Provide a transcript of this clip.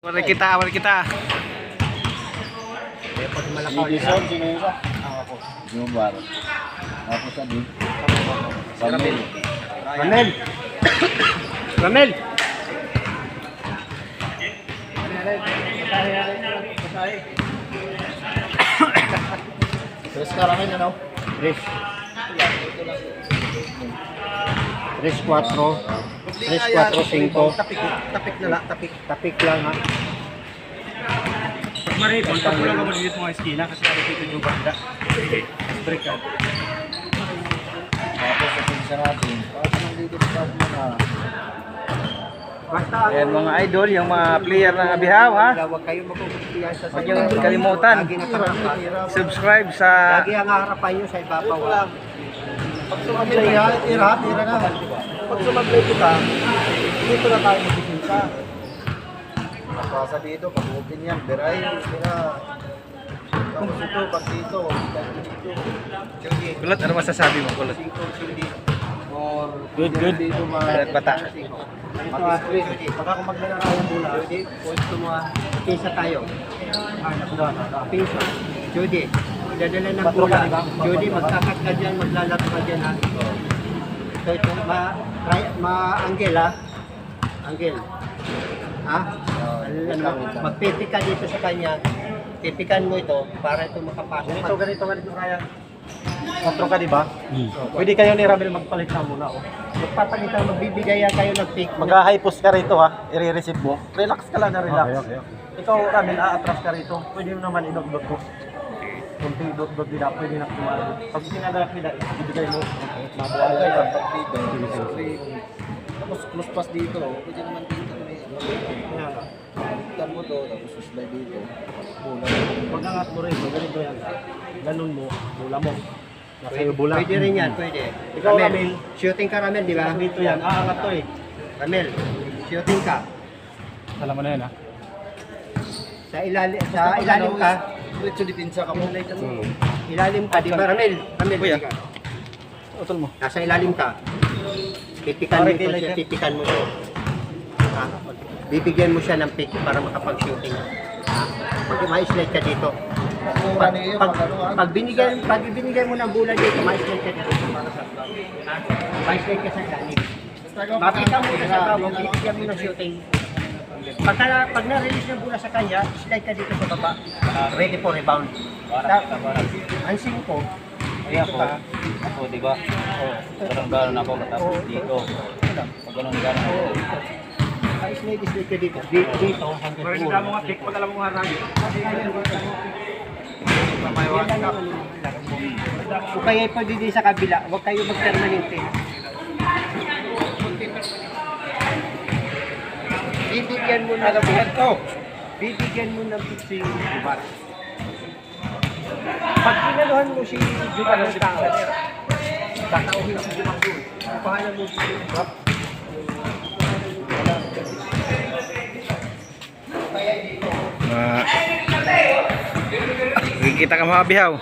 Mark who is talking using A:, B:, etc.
A: Awal kita, awal kita.
B: Pag malakaw
C: Edison, sino yung isa?
B: ako.
C: Yung bar. Tapos sabi.
B: Ramel. Ramel. Ramel.
C: Tres ka ramen, ano?
B: Tres. Tres, 4. 3, 4, 5.
A: Tapik na lang, tapik.
B: Tapik lang ha.
A: Pag maripon, pag wala ka dito mga eskina kasi nakikita yung banda. Break ka.
C: Tapos sa pinsa natin. Tapos nandito sa mga.
B: Basta
A: Ayan mga idol, yung mga player ng Abihaw ha.
B: Huwag kayo magkukumpiyansa sa
A: Huwag niyong kalimutan.
B: Lagi nakarapa.
A: Subscribe sa...
B: Lagi ang harapan nyo sa ibabaw.
C: Pag sumablay ha, tira na. Pag sumablay kita, dito na tayo magpipinsa. Napasa dito, pag-open yan, beray, tira. Tapos ito, pag dito,
A: Kulot, ano masasabi mo, Kulot? Good, good.
C: dito
A: Kulot bata.
B: Pag ako maglalaro yung bola, gusto mo pisa tayo. Pisa. Judy, dadala ng bola. Judy, magkakat ka dyan, maglalaro ka dyan ha. So ito, ma-anggel ha. Anggel. Ha? Magpipi ka dito sa kanya. Pipikan mo ito para ito makapasok.
C: Ganito kaya. Kontro ka, di ba? Pwede kayo ni Ramel magpalit na muna. Oh.
B: Magpapalitan, magbibigay kayo ng pick.
C: Mag-high post ka rito ha, i-receive mo. Relax ka lang na relax. Okay. Ikaw, Ramel, a-atras ka rito. Pwede mo naman inog-dot ko. Kunting dot-dot nila, pwede na kumain. Pag sinagalak nila, ibigay mo. Mabuhala ka. Pag dito, tapos close pass dito. Pwede naman dito. Ikan mo to, tapos slide dito. Bola. Pag angat mo rin, ganito yan. Ganun mo, bola mo. Nasa iyo bola.
B: Pwede rin yan, pwede.
C: Ikaw, Ramel.
B: Shooting ka, Ramel, di ba?
C: Dito yan, aangat to eh.
B: Ramel, shooting ka.
C: Alam mo na yan ha.
B: Sa ilalim ka.
C: Diretso dipinsa ka mo.
B: Ilalim ka, di ba, Ramel? Ramel,
A: Kuya.
B: ka.
C: Utol mo.
B: Nasa ilalim ka. Pipikan mo ito siya, pipikan mo ito. Ha? Bibigyan mo siya ng pick para makapag-shooting. Pag ma-slide ka dito. Pag binigay mo ng bola dito, ma-slide ka dito. Ha? Ma-slide ka sa ilalim. Makita mo na sa bawang, bibigyan mo ng shooting. Pag na-release yung bola sa kanya, slide ka dito sa baba. Ready for rebound. Ang 5,
D: Kaya ako, di ba? Parang gano'n ako, tapos dito. Pag gano'n ako.
B: slide ka dito. Dito, hanggang
A: Pwede
B: dulo.
A: na mga pick, pag alam mo nga rami.
B: Kung kayo pwede din sa kabila, huwag kayo mag-permanente. Bibigyan mo na bibigyan mo ng si Jubat. Pag ginaluhan mo si Jubat ng tao, tatauhin si Jubat doon. Pahalan mo si Jubat.
A: Kita ka mga Abihaw.